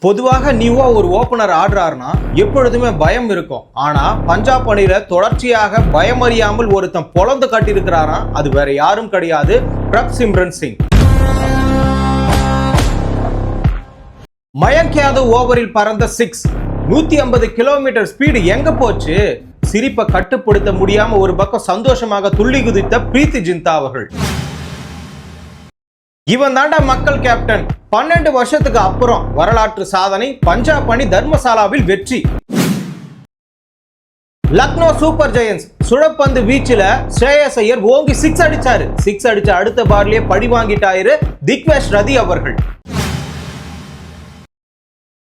பொதுவாக நியூவா ஒரு ஓபனர் ஆடுறாருன்னா எப்பொழுதுமே பயம் இருக்கும். ஆனா பஞ்சாப் அணியில தொடர்ச்சியாக பயமறியாமல் ஒருத்தன் பொழந்து காட்டியிருக்கிறாரா, அது வேற யாரும் கிடையாது, பிரப்சிம்ரன் சிங். மயங்க் யாதவ் ஓவரில் பறந்த 6, 150 கிலோமீட்டர் ஸ்பீடு எங்க போச்சு? சிரிப்பை கட்டுப்படுத்த முடியாம ஒரு பக்கம் சந்தோஷமாக துள்ளி குதித்த பிரீத்தி ஜிந்தா அவர்கள். இவன் தாண்டா மக்கள் கேப்டன். 12 வருஷத்துக்கு அப்புறம் வரலாற்று சாதனை, பஞ்சாப் அணி தர்மசாலாவில் வெற்றி. லக்னோ சூப்பர் ஜெயன்ஸ் சுழப்பந்து வீச்சில ஸ்ரேயஸ் ஐயர் ஓங்கி 6 அடிச்சாரு. 6 அடிச்ச அடுத்த பார்லயே பழி வாங்கிட்டாரு திக்வேஷ் ரதி அவர்கள்.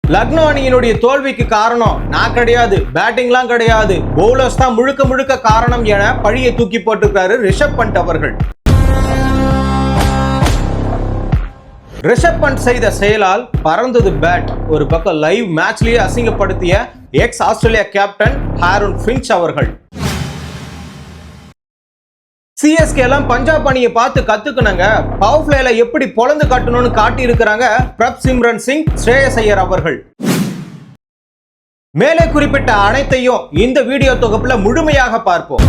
லக்னோ அணியினுடைய தோல்விக்கு காரணம் நான் கிடையாது, பேட்டிங்லாம் கிடையாது, பவுலர்ஸ் தான் முழுக்க முழுக்க காரணம் என பழியை தூக்கி போட்டிருக்காரு ரிஷப் பண்ட் அவர்கள். ரிஷப் பண்ட் செய்த செயலால் பறந்தது பேட். ஒரு பக்கம் லைவ் மேட்ச்லயே அசிங்கப்படுத்திய ex Australia captain Aaron Finch அவர்கள். சிஎஸ்கே எல்லாம் பஞ்சாப் அணியை பார்த்து கத்துக்கணுங்க, பவர் பிளேல எப்படி பொழந்து கட்டணும்னு காட்டி இருக்கிறாங்க பிரப்சிம்ரன் சிங், ஸ்ரேயஸ் ஐயர் அவர்கள். மேலே குறிப்பிட்ட அனைத்தையும் இந்த வீடியோ தொகுப்புல முழுமையாக பார்ப்போம்.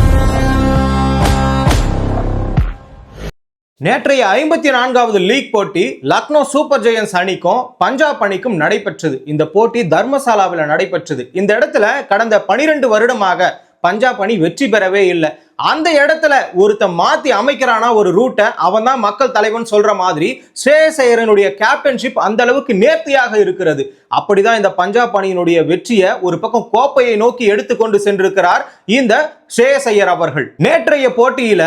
நேற்றைய 54வது லீக் போட்டி லக்னோ சூப்பர் ஜெயன்ஸ் அணிக்கும் பஞ்சாப் அணிக்கும் நடைபெற்றது. இந்த போட்டி தர்மசாலாவில் நடைபெற்றது. இந்த இடத்துல கடந்த 12 வருடமாக பஞ்சாப் அணி வெற்றி பெறவே இல்லை. அந்த இடத்துல ஒருத்தன் மாத்தி அமைக்கிறானா ஒரு ரூட்டை, அவன் தான் மக்கள் தலைவன் சொல்ற மாதிரி ஸ்ரேயஸ் ஐயரனுடைய கேப்டன்ஷிப் அந்த அளவுக்கு நேர்த்தியாக இருக்கிறது. அப்படிதான் இந்த பஞ்சாப் அணியினுடைய வெற்றியை ஒரு பக்கம் கோப்பையை நோக்கி எடுத்துக்கொண்டு சென்றிருக்கிறார் இந்த ஸ்ரேயஸ் ஐயர் அவர்கள். நேற்றைய போட்டியில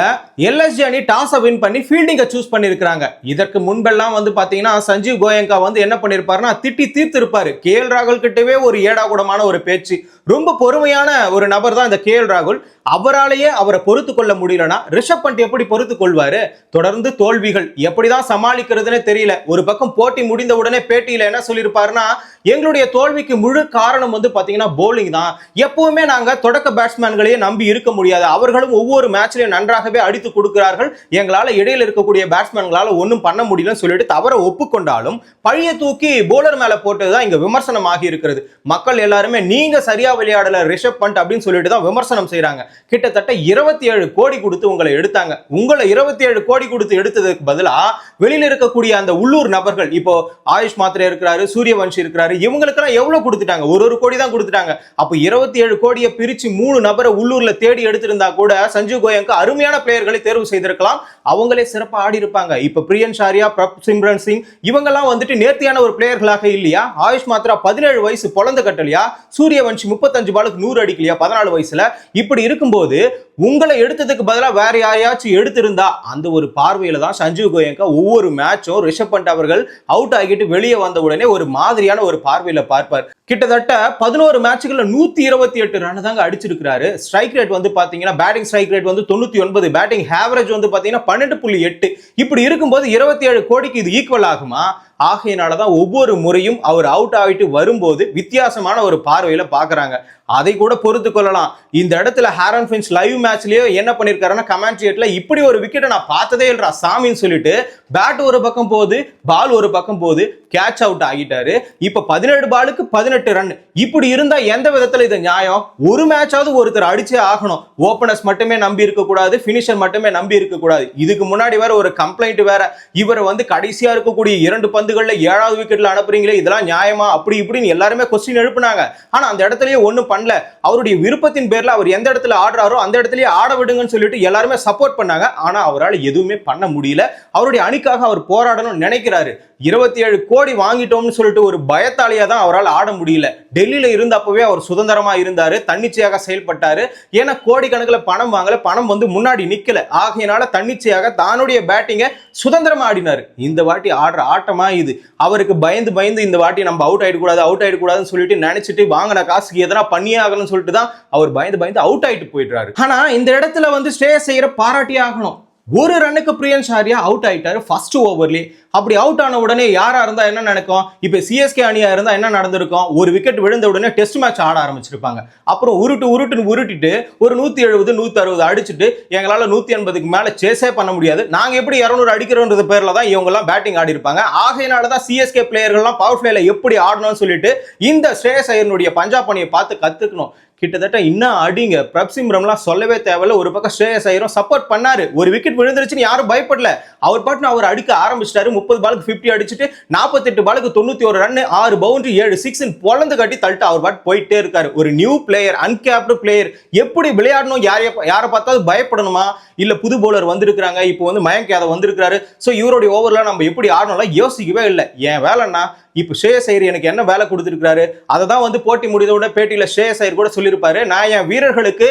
எல்எஸ்ஜி அணி டாஸை வின் பண்ணி ஃபீல்டிங்கை சூஸ் பண்ணிருக்காங்க. இதற்கு முன்பெல்லாம் பாத்தீங்கன்னா சஞ்சீவ் கோயங்கா என்ன பண்ணிருப்பாருன்னா திட்டி தீர்த்திருப்பாரு. கேஎல் ராகுல் கிட்டவே ஒரு ஏடாகுடமான ஒரு பேச்சு. ரொம்ப பொறுமையான ஒரு நபர் தான் இந்த கேஎல் ராகுல். அவராலேயே அவரை பொறுத்து கொள்ள முடியலனா ரிஷப் பண்ட் எப்படி பொறுத்து கொள்வாரு? தொடர்ந்து தோல்விகள் எப்படிதான் சமாளிக்கிறதுனே தெரியல. ஒரு பக்கம் போட்டி முடிந்த உடனே பேட்டியில என்ன சொல்லியிருப்பாருன்னா, எங்களுடைய தோல்விக்கு முழு காரணம் பாத்தீங்கன்னா போலிங் தான். எப்பவுமே நாங்க தொடக்க பேட்ஸ்மேன்களையே நம்பி இருக்க முடியாது, அவர்களும் ஒவ்வொரு மேட்ச்லயும் நன்றாகவே அடித்து கொடுக்கிறார்கள், எங்களால இடையில இருக்கக்கூடிய பேட்ஸ்மேன்களால ஒன்றும் பண்ண முடியலன்னு சொல்லிட்டு தவற ஒப்புக்கொண்டாலும் பழிய தூக்கி போலர் மேல போட்டதுதான் இங்க விமர்சனம் ஆகி இருக்கிறது. மக்கள் எல்லாருமே நீங்க சரியா விளையாடல ரிஷப் பண்ட் அப்படின்னு சொல்லிட்டு தான் விமர்சனம் செய்யறாங்க. கிட்டத்தட்ட 27 கோடி கொடுத்து உங்களை எடுத்தாங்க. உங்களை 27 கோடி கொடுத்து எடுத்ததுக்கு பதிலா வெளியில இருக்கக்கூடிய அந்த உள்ளூர் நபர்கள், இப்போ ஆயுஷ் மாத்திரை இருக்கிறாரு, சூரியவன்ஷி இருக்கிறாரு, இவங்களுக்கெல்லாம் எவ்வளவு கொடுத்துட்டாங்க? ஒரு கோடி தான் கொடுத்துட்டாங்க. அப்ப 27 கோடியை பிரிச்சு 3 நபரை உள்ளூர்ல தேடி எடுத்திருந்தா கூட சஞ்சீவ் கோயங்கா அருமையான பிளேயர்களை தேர்வு செய்திருக்கலாம். அவங்களே சிறப்பா ஆடி இருப்பாங்க. இப்ப பிரியன் ஷாரியா, பிரப்சிம்ரன் சிங் இவங்கெல்லாம் நேர்த்தியான ஒரு பிளேயர்களாக இல்லையா? ஆயுஷ் மாத்திரா 17 வயசு பொழந்து கட்டலையா? சூரியவன்ஷி 35 பாலுக்கு 100 அடிக்கலையா 14 வயசுல? இப்படி இருக்கும்போது உங்களை எடுத்ததுக்கு பதிலாக வேற யாரையாச்சும் எடுத்திருந்தா அந்த ஒரு பார்வையில தான் சஞ்சீவ் கோயங்கா ஒவ்வொரு மேட்சும் ரிஷப் பண்ட் அவர்கள் அவுட் ஆகிட்டு வெளியே வந்த உடனே ஒரு மாதிரியான ஒரு பார்வையில பார்ப்பார். கிட்டத்தட்ட 11 மேட்சுகள்ல 128 ரன் தாங்க அடிச்சிருக்கிறாரு. ஸ்ட்ரைக் ரேட் பாத்தீங்கன்னா batting strike rate 99, batting average பாத்தீங்கன்னா 12.8. இப்படி இருக்கும்போது 27 கோடிக்கு இது ஈக்குவல் ஆகுமா? ஆகையினாலதான் ஒவ்வொரு முறையும் அவர் அவுட் ஆகிட்டு வரும்போது வித்தியாசமான ஒரு பார்வையில பாக்குறாங்க. அதை கூட பொறுத்து கொள்ளலாம். இந்த இடத்துல ஹாரன் ஃபின்ச் லைவ் மேட்ச்லயே என்ன பண்ணிருக்காருன்னா, கமெண்ட்ரியேட்ல இப்படி ஒரு விக்கெட்டை நான் பார்த்ததே இல்லைடா சாமின்னு சொல்லிட்டு பேட் ஒரு பக்கம் போகுது, பால் ஒரு பக்கம் போகுது, கேட்ச் அவுட் ஆகிட்டாரு. இப்ப 17 பாலுக்கு 18 ரன். இப்படி இருந்தா எந்த விதத்துல இது நியாயம்? ஒரு மேட்சாவது ஒருத்தர் அடிச்சே ஆகணும். ஓபனர்ஸ் மட்டுமே நம்பி இருக்க கூடாது, பினிஷர் மட்டுமே நம்பி இருக்க கூடாது. இதுக்கு முன்னாடி வேற ஒரு கம்ப்ளைண்ட் வேற, இவரை கடைசியா இருக்கக்கூடிய 2 பந்துகள்ல 7வது விக்கெட்ல அனுப்புறீங்களே, இதெல்லாம் நியாயமா? அப்படி இப்படின்னு எல்லாருமே கொஸ்டின் எழுப்புனாங்க. ஆனா அந்த இடத்துலயே ஒண்ணும் பண்ணல. அவருடைய விருப்பத்தின் பேர்ல அவர் எந்த இடத்துல ஆடுறாரோ அந்த இடத்துலயே ஆட விடுங்கன்னு சொல்லிட்டு எல்லாருமே சப்போர்ட் பண்ணாங்க. ஆனா அவரால் எதுவுமே பண்ண முடியல. அவருடைய அணிக்காக அவர் போராடணும்னு நினைக்கிறாரு. 27 கோடி வாங்கிட்டோம்னு சொல்லிட்டு ஒரு பயத்தாலியா தான் அவரால் ஆட முடியல. டெல்லியில இருந்தப்பவே அவர் சுதந்திரமா இருந்தாரு, தன்னிச்சையாக செயல்பட்டாரு. ஏன்னா கோடிக்கணக்கில் பணம் வாங்கல, பணம் முன்னாடி நிக்கல. ஆகையினால தன்னிச்சையாக தானுடைய பேட்டிங்கை சுதந்திரமா ஆடினாரு. இந்த வாட்டி ஆடுற ஆட்டமா இது? அவருக்கு பயந்து இந்த வாட்டி நம்ம அவுட் ஆயிடக்கூடாதுன்னு சொல்லிட்டு நினைச்சிட்டு வாங்கின காசுக்கு எதனா பண்ணியே ஆகணும்னு சொல்லிட்டு தான் அவர் பயந்து அவுட் ஆயிட்டு போயிடுறாரு. ஆனா இந்த இடத்துல ஸ்ரேயஸ் ஐயரை பாராட்டி ஆகணும். ஒரு ரன்னுக்கு பிரியன் ஷாரியா அவுட் ஆயிட்டாரு ஃபர்ஸ்ட் ஓவர்லயே. அப்படி அவுட் ஆன உடனே யாரா இருந்தா என்ன நடக்கும்? இப்ப சிஎஸ்கே அணியா இருந்தா என்ன நடந்திருக்கும்? ஒரு விக்கெட் விழுந்த உடனே டெஸ்ட் மேட்ச் ஆட ஆரம்பிச்சிருப்பாங்க. அப்புறம் உருட்டிட்டு ஒரு 170 160 அடிச்சுட்டு எங்களால 180க்கு மேல சேஸே பண்ண முடியாது, நாங்க எப்படி 200 அடிக்கிறோம்ன்ற பேர்ல தான் இவங்க எல்லாம் பேட்டிங் ஆடி இருப்பாங்க. ஆகையினால தான் சிஎஸ்கே பிளேயர்கள்லாம் பவர் பிளேல எப்படி ஆடணும்னு சொல்லிட்டு இந்த ஸ்ரேயஸ் ஐயருடைய பஞ்சாப் அணியை பார்த்து கத்துக்கணும். கிட்டத்தட்ட இன்னும் அடிங்க. பிரப் சிம்ரன்லாம் சொல்லவே தேவையில்ல. ஒரு பக்கம் ஸ்ரேயஸ் ஐயரும் சப்போர்ட் பண்ணாரு. ஒரு விக்கெட் விழுந்துருச்சுன்னு யாரும் பயப்படல. அவர் பாட்டுன்னு அவர் அடிக்க ஆரம்பிச்சிட்டாரு. 30 பாலுக்கு 50 அடிச்சுட்டு 48 பாலுக்கு 91 ரன், 6 பவுண்டரி 7 சிக்ஸ் பொழந்து கட்டி தள்ளிட்டு அவர் பாட்டு போயிட்டே இருக்காரு. ஒரு நியூ பிளேயர், அன்கேப்டு பிளேயர், எப்படி விளையாடணும், யாரை பார்த்தாலும் பயப்படணுமா? இல்ல புது பவுலர் வந்திருக்காங்க, இப்போ வந்து மயங்க் யாதவ் வந்திருக்காரு, சோ இவருடைய ஓவர்ல நம்ம எப்படி ஆடணும்லாம் யோசிக்கவே இல்லை. என் வேலைன்னா இப்ப ஸ்ரேயஸ் ஐயர் எனக்கு என்ன வேலை கொடுத்திருக்காரு, அதை தான் வந்து போட்டி முடிந்தவுடனே பேட்டியில ஸ்ரேயஸ் ஐயர் கூட சொல்லியிருப்பாரு, நான் என் வீரர்களுக்கு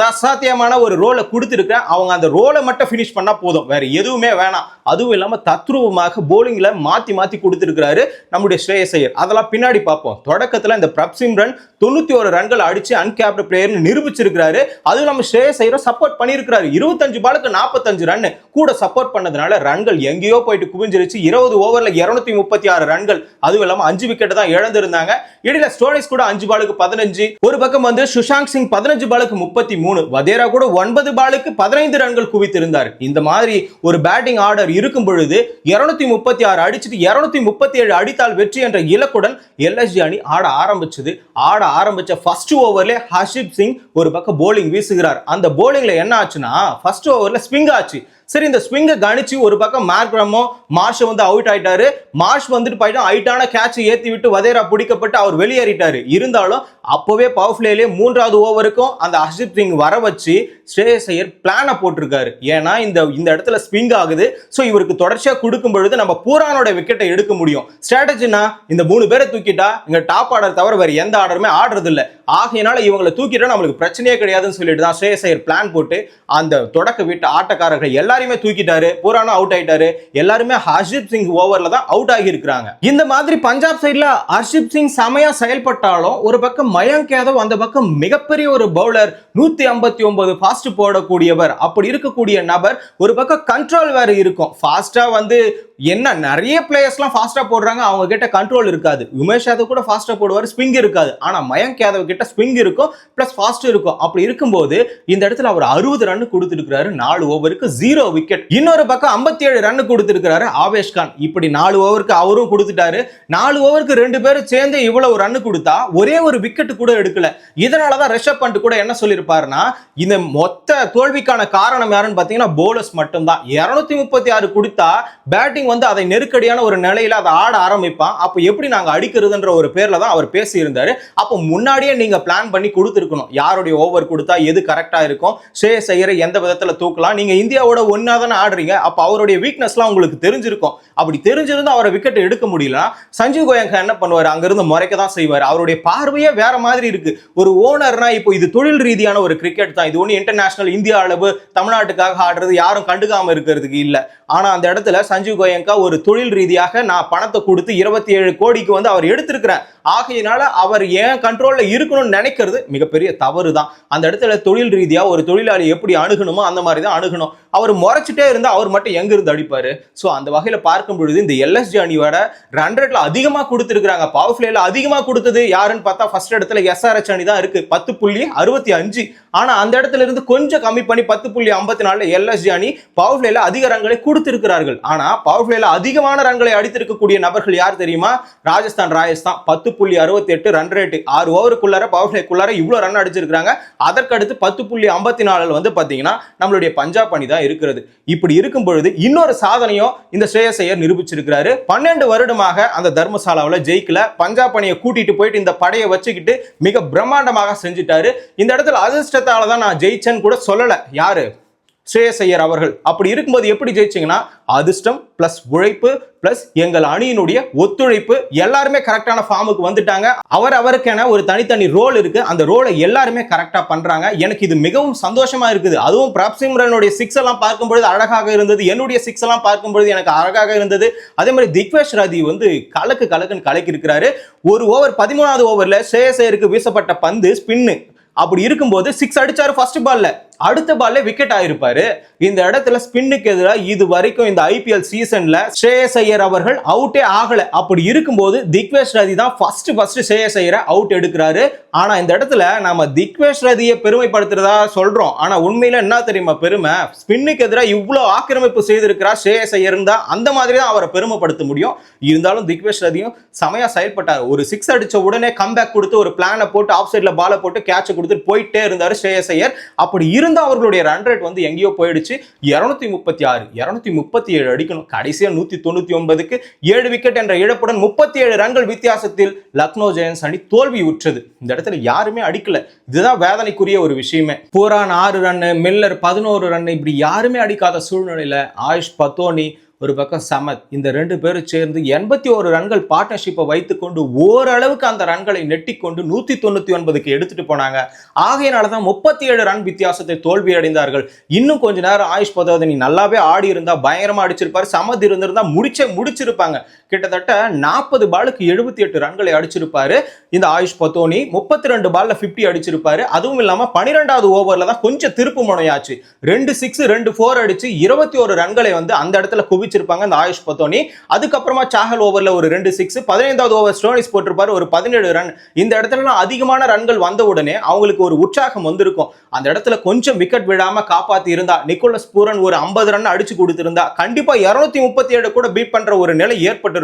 அசாத்தியமான ஒரு ரோலை கொடுத்திருக்கேன், அவங்க அந்த ரோலை மட்டும் பினிஷ் பண்ணா போதும், வேற எதுவுமே வேணாம். அதுவும் இல்லாம தத்ரூபமாக போலிங்ல மாத்தி மாத்தி கொடுத்திருக்காரு நம்முடைய ஸ்ரேயஸ் ஐயர். அதெல்லாம் பின்னாடி பார்ப்போம். தொடக்கத்துல இந்த பிரப் சிம்ரன் 91 ரன்கள் அடிச்சு அன்கேப்டு பிளேயர் நிரூபிச்சிருக்காரு. அதுவும் நம்ம ஸ்ரேயஸ் ஐயரும் சப்போர்ட் பண்ணியிருக்காரு. 25 பாலுக்கு 45 ரன் கூட சப்போர்ட் பண்ணதுனால ரன்கள் எங்கேயோ போயிட்டு குவிஞ்சிருச்சு. 20 ஓவர்ல 236 ரன்கள், அதுவும் இல்லாம 5 விக்கெட் தான் இழந்திருந்தாங்க. இடையில ஸ்டோனிஸ் கூட 5 பாலுக்கு 15, ஒரு பக்கம் வந்து சுஷாங்க் சிங் 15 பாலுக்கு 33, வதேரா கூட 9 பாலுக்கு 15 ரன்கள் குவித்திருந்தார். இந்த மாதிரி ஒரு பேட்டிங் ஆர்டர் இருக்கும் பொழுது 236 அடிச்சுட்டு 237 அடித்தால் வெற்றி என்ற இலக்குடன் எல்எஸ்ஜி அணி ஆட ஆரம்பிச்சது. ஆட ஆரம்பிச்ச ஃபர்ஸ்ட் ஓவர்ல ஹர்ஷிப் சிங் ஒரு பக்கம் போலிங் வீசுகிறார். அந்த போலிங்ல என்ன ஆச்சுன்னா ஃபர்ஸ்ட் ஓவர்ல ஸ்விங் ஆச்சு. சரி, இந்த ஸ்விங்கை கணிச்சு ஒரு பக்கம் மார்ஷ் வந்து அவுட் ஆயிட்டாரு. மார்ஷ் வந்துட்டு போயிட்டு ஹைட்டான கேட்ச் ஏத்தி விட்டு வதேரா பிடிக்கப்பட்டு அவர் வெளியேறிட்டாரு. இருந்தாலும் அப்பவே பவர் பிளேலே 3வது ஓவருக்கும் அந்த ஹர்ஷிப் சிங் வர வச்சு ஸ்ரேயஸ் ஐயர் பிளானை போட்டிருக்காரு. ஏன்னா இந்த இடத்துல ஸ்விங் ஆகுது, சோ இவருக்கு தொடர்ச்சியா கொடுக்கும் பொழுது நம்ம பூரானோட விக்கெட்டை எடுக்க முடியும். ஸ்ட்ராட்டஜினா இந்த 3 பேரை தூக்கிட்டா இங்க டாப் ஆர்டர் தவிர வேற எந்த ஆர்டருமே ஆடுறது இல்ல, ஆகையினால இவங்களை தூக்கிட்டா நம்மளுக்கு பிரச்சனையே கிடையாதுன்னு சொல்லிட்டு தான் ஸ்ரேயஸ் ஐயர் பிளான் போட்டு அந்த தொடக்க வீட்டு ஆட்டக்காரர்கள் எல்லாருமே தூக்கிட்டாரு. பூரானா அவுட் ஆயிட்டாரு. எல்லாருமே ஹர்ஷிப் சிங் ஓவர்ல தான் அவுட் ஆகி இருக்காங்க. இந்த மாதிரி பஞ்சாப் சைடுல ஹர்ஷிப் சிங் செமையா செயல்பட்டாலும் ஒரு பக்கம் மயங்க் யாதவ் அந்த பக்கம் மிகப்பெரிய ஒரு பவுலர், 159 ஃபாஸ்ட் போடக்கூடியவர். அப்படி இருக்கக்கூடிய நபர் ஒரு பக்கம் கண்ட்ரோல் வேற இருக்கும். ஃபாஸ்டா வந்து என்ன நிறைய பிளேயர்ஸ்லாம் ஃபாஸ்டா போடுறாங்க, அவங்க கிட்ட கண்ட்ரோல் இருக்காது. உமேஷ் யாதவ் கூட ஃபாஸ்டா போடுவார், ஸ்விங் இருக்காது. ஆனா மயங்க் யாதவ் கிட்ட ஸ்விங் இருக்கும் பிளஸ் ஃபாஸ்ட் இருக்கும். அப்படி இருக்கும்போது இந்த இடத்துல அவர் 60 ரன் கொடுத்திருக்காரு 4 ஓவருக்கு 0 விக்கெட். இன்னொரு பக்கம் 57 ரன் கொடுத்திருக்காரு ஆவேஷ் கான். இப்படி 4 ஓவருக்கு அவரும் கொடுத்துட்டாரு. 4 ஓவருக்கு 2 பேரும் சேர்ந்து இவ்வளவு ரன் கொடுத்தா ஒரே ஒரு விக்கெட் கூட எடுக்கல. இதனாலதான் ரிஷப் பண்ட் கூட என்ன சொல்லியிருப்பாருன்னா, இந்த மொத்த தோல்விக்கான காரணம் யாருன்னு பாத்தீங்கன்னா போலர்ஸ் மட்டும்தான். 236 கொடுத்தா பேட்டிங் வந்து அதை நெருக்கடியான ஒரு நிலையில அதை ஆட ஆரம்பிப்பான். அப்ப எப்படி நாங்க அடிக்கிறதுன்ற ஒரு பேர்ல தான் அவர் பேசி இருந்தாரு. அப்ப முன்னாடியே நீங்க பிளான் பண்ணி கொடுத்திருக்கணும், யாருடைய ஓவர் கொடுத்தா எது கரெக்டா இருக்கும், ஸ்ரேயஸ் ஐயரை எந்த விதத்துல தூக்கலாம். நீங்க இந்தியாவோட ஒன்னா தானே ஆடுறீங்க, அப்ப அவருடைய வீக்னஸ்லாம் உங்களுக்கு தெரிஞ்சிருக்கும். அப்படி தெரிஞ்சிருந்தா அவரை விக்கெட் எடுக்க முடியல. சஞ்சீவ் கோயங்கா என்ன பண்ணுவாரு, அங்கிருந்து முறைக்க தான் செய்வார். அவருடைய பார்வையே வேற மாதிரி இருக்கு. ஒரு ஓனர்னா இப்போ இது தொழில் ரீதியான ஒரு கிரிக்கெட் தான், இது ஒன்று இன்டர்நேஷனல் இந்தியா அளவு தமிழ்நாட்டுக்காக ஆடுறது யாரும் கண்டுக்காம இருக்கிறதுக்கு இல்ல. ஆனா அந்த இடத்துல சஞ்சீவ் கோயங்கா ஒரு தொழில் ரீதியாக நான் பணத்தை கொடுத்து 27 கோடிக்கு வந்து அவர் எடுத்திருக்கிறேன், ஆகையினால அவர் ஏன் கண்ட்ரோல்ல இருக்கணும்னு நினைக்கிறது மிகப்பெரிய தவறு தான். அந்த இடத்துல தொழில் ரீதியா ஒரு தொழிலாளி எப்படி அணுகணுமோ அந்த மாதிரி தான் அணுகணும். அவர் முறைச்சிட்டே இருந்தா அவர் மட்டும் எங்க இருந்து அடிப்பாரு. சோ அந்த வகையில பார்க்கும் பொழுது இந்த எல்எஸ்ஜி அணியோட ரன் ரேட்ல அதிகமா கொடுத்திருக்காங்க. பவர் பிளேல அதிகமா கொடுத்தது யாருன்னு பார்த்தா ஃபர்ஸ்ட் இடத்துல எஸ்ஆர்எச் அணி தான் இருக்கு 10.65. ஆனா அந்த இடத்துல இருந்து கொஞ்சம் கம்மி பண்ணி 10.54 எல்எஸ்ஜி அணி பவர் பிளேல அதிக ரன்களை கொடுத்திருக்கிறார்கள். ஆனா பவர் பிளேல அதிகமான ரன்களை அடித்திருக்கக்கூடிய நபர்கள் யார் தெரியுமா? ராஜஸ்தான் ராயல்ஸ் தான். 10.68 ரன் ரேட், 6 ஓவருக்குள்ளார பவர் பிளேக்குள்ளார இவ்வளவு ரன் அடிச்சிருக்காங்க. அதற்கடுத்து 10.54 வந்து பாத்தீங்கன்னா நம்மளுடைய பஞ்சாப் அணி தான் இருக்கிறது. இப்படி இருக்கும் பொழுது இன்னொரு சாதனையும் இந்த ஸ்ரேயஸ் ஐயர் நிரூபிச்சிருக்கிறாரு. 12 வருடமாக அந்த தர்மசாலாவில் ஜெயிக்கல. பஞ்சாப் அணியை கூட்டிட்டு போயிட்டு இந்த படையை வச்சுக்கிட்டு மிக பிரம்மாண்டமாக செஞ்சுட்டாரு. இந்த இடத்துல அதிர்ஷ்டத்தால தான் நான் ஜெயிச்சேன்னு கூட சொல்லல யாரு, ஸ்ரேயஸ் ஐயர் அவர்கள். அப்படி இருக்கும்போது எப்படி ஜெயிச்சீங்கன்னா அதிர்ஷ்டம் பிளஸ் உழைப்பு பிளஸ் எங்கள் அணியினுடைய ஒத்துழைப்பு, எல்லாருமே கரெக்டான ஃபார்முக்கு வந்துட்டாங்க. அவருக்கென ஒரு தனித்தனி ரோல் இருக்கு, அந்த ரோலை எல்லாருமே கரெக்டா பண்றாங்க. எனக்கு இது மிகவும் சந்தோஷமா இருக்குது. அதுவும் பிரப் சிம்ரனுடைய 6 எல்லாம் பார்க்கும்பொழுது அழகாக இருந்தது, என்னுடைய 6 எல்லாம் பார்க்கும்பொழுது எனக்கு அழகாக இருந்தது. அதே மாதிரி திக்வேஷ் ராதி வந்து கலக்குன்னு கலக்கி இருக்கிறாரு. ஒரு ஓவர் 13வது ஓவர்ல ஸ்ரேயஸ் ஐயருக்கு வீசப்பட்ட பந்து ஸ்பின்னு. அப்படி இருக்கும்போது 6 அடிச்சாரு ஃபர்ஸ்ட் பால்ல. அடுத்த பால்ல விக்கெட் ஆயிருப்பாரு. இந்த இடத்துல ஸ்பின்னுக்கு எதிராக இது வரைக்கும் இந்த ஐபிஎல் சீசன்ல ஸ்ரேயஸ் ஐயர் அவர்கள் அவுட்டே ஆகல. அப்படி இருக்கும்போது திக்வேஷ் ரதி தான் ஃபர்ஸ்ட் ஸ்ரேயஸ் ஐயரை அவுட் எடுக்கிறாரு. ஆனா இந்த இடத்துல நாம திக்வேஷ் ரதியை பெருமைப்படுத்துறதா சொல்றோம். ஆனா உண்மையில என்ன தெரியுமா பெருமை? ஸ்பின்னுக்கு எதிராக இவ்வளவு ஆக்கிரமிப்பு செய்திருக்கிறார் ஸ்ரேயஸ் ஐயர் இருந்தா அந்த மாதிரி தான் அவரை பெருமைப்படுத்த முடியும். இருந்தாலும் திக்வேஷ் ரதியும் செமையா செயல்பட்டார். ஒரு 6 அடிச்ச உடனே கம்பேக் கொடுத்து ஒரு பிளானை போட்டு ஆஃப் சைட்ல பால போட்டு கேட்ச் கொடுத்துட்டு போயிட்டே இருந்தாரு ஸ்ரேயஸ் ஐயர். அப்படி இருந்த அவர்களுடைய ரன் ரேட் வந்து எங்கேயோ போயிடுச்சு. 236 237 அடிக்கணும். கடைசியா 199க்கு 7 விக்கெட் என்ற இழப்புடன் 37 ரன்கள் வித்தியாசத்தில் லக்னோ ஜெயன்ஸ் அணி தோல்வி உற்றது. இந்த இடத்துல யாருமே அடிக்கல. இதுதான் வேதனைக்குரிய ஒரு விஷயமே. புரான் 6 ரன், மில்லர் 11 ரன், இப்படி யாருமே அடிக்காத சூழ்நிலையில ஆயுஷ் பத்தோனி ஒரு பக்கம் சமத், இந்த 2 பேரும் சேர்ந்து 81 ரன்கள் பார்ட்னர்ஷிப்பை வைத்துக்கொண்டு ஓரளவுக்கு அந்த ரன்களை நெட்டிக்கொண்டு 199க்கு எடுத்துட்டு போனாங்க. ஆகையினாலதான் 37 ரன் வித்தியாசத்தை தோல்வி அடைந்தார்கள். இன்னும் கொஞ்ச நேரம் ஆயுஷ் பதோனி நல்லாவே ஆடி இருந்தா பயங்கரமா அடிச்சிருப்பாரு. சமத் இருந்திருந்தா முடிச்சிருப்பாங்க. கிட்டத்தட்ட 40 பாலுக்கு 78 ரன்களை அடிச்சிருப்பாரு இந்த ஆயுஷ் பத்தோனி. 32 பால்ல 50 அடிச்சிருப்பாரு. அதுவும் இல்லாம 12வது ஓவர்ல தான் கொஞ்சம் திருப்பு முனையாச்சு. 2 6 2 4 அடிச்சு 21 ரன்களை வந்து அந்த இடத்துல குவிச்சிருப்பாங்க இந்த ஆயுஷ் பத்தோனி. அதுக்கப்புறமா சாஹல் ஓவர்ல ஒரு 2 6, 15வது ஓவர் ஸ்டோனிஸ் போட்டிருப்பாரு ஒரு 17 ரன். இந்த இடத்துல அதிகமான ரன்கள் வந்த உடனே அவங்களுக்கு ஒரு உற்சாகம் வந்திருக்கும். அந்த இடத்துல கொஞ்சம் விக்கெட் விடாம காப்பாத்தி இருந்தா, நிக்கோலஸ் பூரன் ஒரு 50 ரன் அடிச்சு கொடுத்திருந்தா கண்டிப்பா 237 கூட பீட் பண்ற ஒரு நிலை ஏற்பட்டிருக்கும்.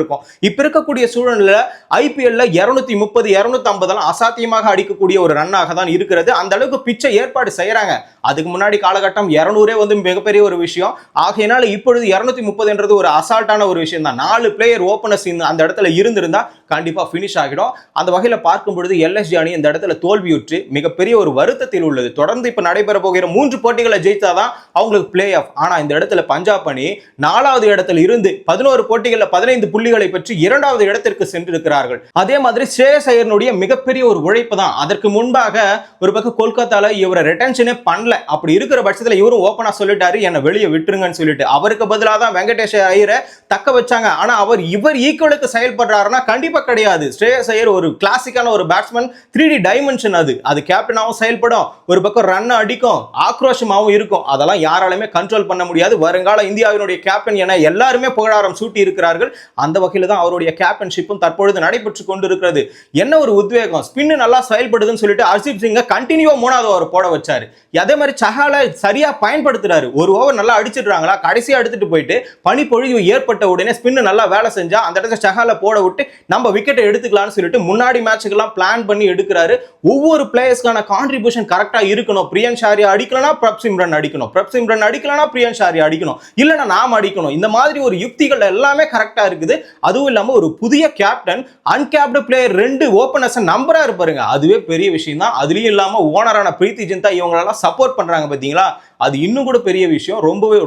இப்ப இருக்கக்கூடிய சூழ்நிலை ஐபிஎல்ல 230 250 அசாத்தியமாக அடிக்கக்கூடிய ஒரு ரன்னாக தான் இருக்கிறது. அந்த அளவுக்கு பிச்சை ஏற்பாடு செய்யறாங்க. அதுக்கு முன்னாடி காலகட்டம் 200 வந்து மிகப்பெரிய ஒரு விஷயம். ஆகையினால இப்பொழுது 230 ஒரு அசால்ட்டான ஒரு விஷயம் தான். 4 பிளேயர் ஓபனர்ஸ் அந்த இடத்துல இருந்திருந்தா கண்டிப்பா பினிஷ் ஆகிடும். அந்த வகையில பார்க்கும் பொழுது எல்எஸ்ஜி அணி இந்த இடத்துல தோல்வியுற்று மிகப்பெரிய ஒரு வருத்தத்தில் உள்ளது. தொடர்ந்து இப்ப நடைபெற போகிற 3 போட்டிகளை ஜெயித்தாதான் அவங்களுக்கு பிளே ஆஃப். ஆனா இந்த இடத்துல பஞ்சாப் அணி 4வது இடத்துல இருந்து 11 போட்டிகளில் 15 புள்ளிகளை பெற்று 2வது இடத்திற்கு சென்றிருக்கிறார்கள். அதே மாதிரி ஸ்ரேயஸ் ஐயருடைய மிகப்பெரிய ஒரு உழைப்பு தான். அதற்கு முன்பாக ஒரு பக்கம் கொல்கத்தால இவரை ரிட்டன்ஷனே பண்ணல. அப்படி இருக்கிற பட்சத்தில் இவரும் ஓபனா சொல்லிட்டாரு, என்ன வெளியே விட்டுருங்கன்னு சொல்லிட்டு. அவருக்கு பதிலாக தான் வெங்கடேஷ் ஐயரை தக்க வச்சாங்க. ஆனா இவர் ஈக்குவலுக்கு செயல்படுறாருன்னா கண்டிப்பா கிடையாது. ஸ்ரேயஸ் ஐயர் ஒரு கிளாசிக்கான ஒரு பேட்ஸ்மேன். 3D டைமென்ஷன் அது கேப்டனாவும் செயல்படும். ஒரு பக்கம் ரன் அடிக்கும், ஆக்ரோஷமாவும் இருக்கும். அதெல்லாம் யாராலுமே கண்ட்ரோல் பண்ண முடியாது. வருங்கால இந்தியாவினுடைய கேப்டன் என எல்லாருமே புகழாரம் சூட்டி இருக்கிறார்கள். அந்த வகையில தான் அவருடைய கேப்டன்ஷிப்பும் தற்பொழுது நடைபெற்று கொண்டு இருக்கிறது. என்ன ஒரு உத்வேகம்! ஸ்பின் நல்லா செயல்படுதுன்னு சொல்லிட்டு ஹர்ஷிப் சிங்கை கண்டினியூவா 3வது ஓவர் போட வச்சாரு. அதே மாதிரி சஹாலை சரியா பயன்படுத்துறாரு. ஒரு ஓவர் நல்லா அடிச்சிடுறாங்களா, கடைசியா எடுத்துட்டு போயிட்டு பனி பொழிவு ஏற்பட்ட உடனே ஸ்பின் நல்லா வேலை செஞ்சா அந்த இடத்துல சஹாலை போட விட்டு நம்ம விக்கெட்டை எடுத்துக்கலாம்னு சொல்லிட்டு முன்னாடி மேட்சுக்கெல்லாம் பிளான் பண்ணி எடுக்கிறாரு. ஒவ்வொரு பிளேயர்ஸ்க்கான கான்ட்ரிபியூஷன் கரெக்டா இருக்கணும். பிரியன் ஷாரியா அடிக்கலனா பிரப்சிம்ரன் அடிக்கணும், பிரப்சிம்ரன் அடிக்கலனா பிரியன் ஷாரியா அடிக்கணும், இல்லனா நாம அடிக்கணும். இந்த மாதிரி ஒரு யுக்திகள் எல்லாமே கரெக்டா இருக்குது. அதுவும் இல்லாம ஒரு புதிய கேப்டன் அன்கேப்டு பிளேயர் 2 ஓபனர்ஸ் நம்பரா இருப்பாருங்க. அதுவே பெரிய விஷயம் தான். அதுலயும் இல்லாம ஓனரான பிரீத்தி ஜிந்தா இவங்களெல்லாம் சப்போர்ட் பண்றாங்க பாத்தீங்களா, அது இன்னும் கூட பெரிய விஷயம்.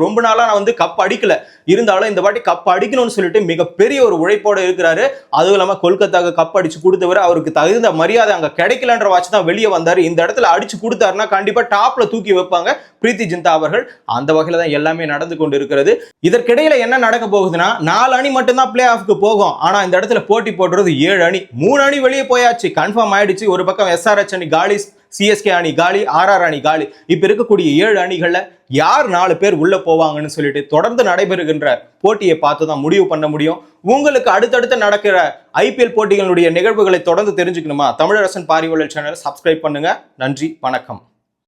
ரொம்ப நாளா நான் வந்து கப் அடிக்கல, இருந்தாலும் இந்த வாட்டி கப் அடிக்கணும்னு சொல்லிட்டு மிகப்பெரிய ஒரு உழைப்போட இருக்கிறாரு. அதுவும் இல்லாம கொல்கத்தாக்கு கப் அடிச்சு கொடுத்தவர், அவருக்கு தகுந்த மரியாதை அங்க கிடைக்கலன்ற வாட்ச் தான் வெளியே வந்தாரு. இந்த இடத்துல அடிச்சு கொடுத்தாருன்னா கண்டிப்பா டாப்ல தூக்கி வைப்பாங்க பிரீத்தி ஜிந்தா அவர்கள். அந்த வகையில தான் எல்லாமே நடந்து கொண்டு இருக்கிறது. இதற்கிடையில என்ன நடக்க போகுதுன்னா 4 அணி மட்டும்தான் பிளே ஆஃப்க்கு போகும். ஆனா இந்த இடத்துல போட்டி போடுறது 7 அணி. 3 அணி வெளியே போயாச்சு, கன்ஃபார்ம் ஆயிடுச்சு. ஒரு பக்கம் எஸ்ஆர்எச் அணி காலி, சிஎஸ்கே அணி காலி, ஆர்ஆர் அணி காலி. இப்ப இருக்கக்கூடிய 7 அணிகள்ல யார் 4 பேர் உள்ள போவாங்கன்னு சொல்லிட்டு தொடர்ந்து நடைபெறுகின்ற போட்டியை பார்த்து தான் முடிவு பண்ண முடியும். உங்களுக்கு அடுத்தடுத்து நடக்கிற ஐபிஎல் போட்டிகளுடைய நிகழ்வுகளை தொடர்ந்து தெரிஞ்சுக்கணுமா? தமிழரசன் பாரிவள்ளல் சேனலை சப்ஸ்கிரைப் பண்ணுங்க. நன்றி, வணக்கம்.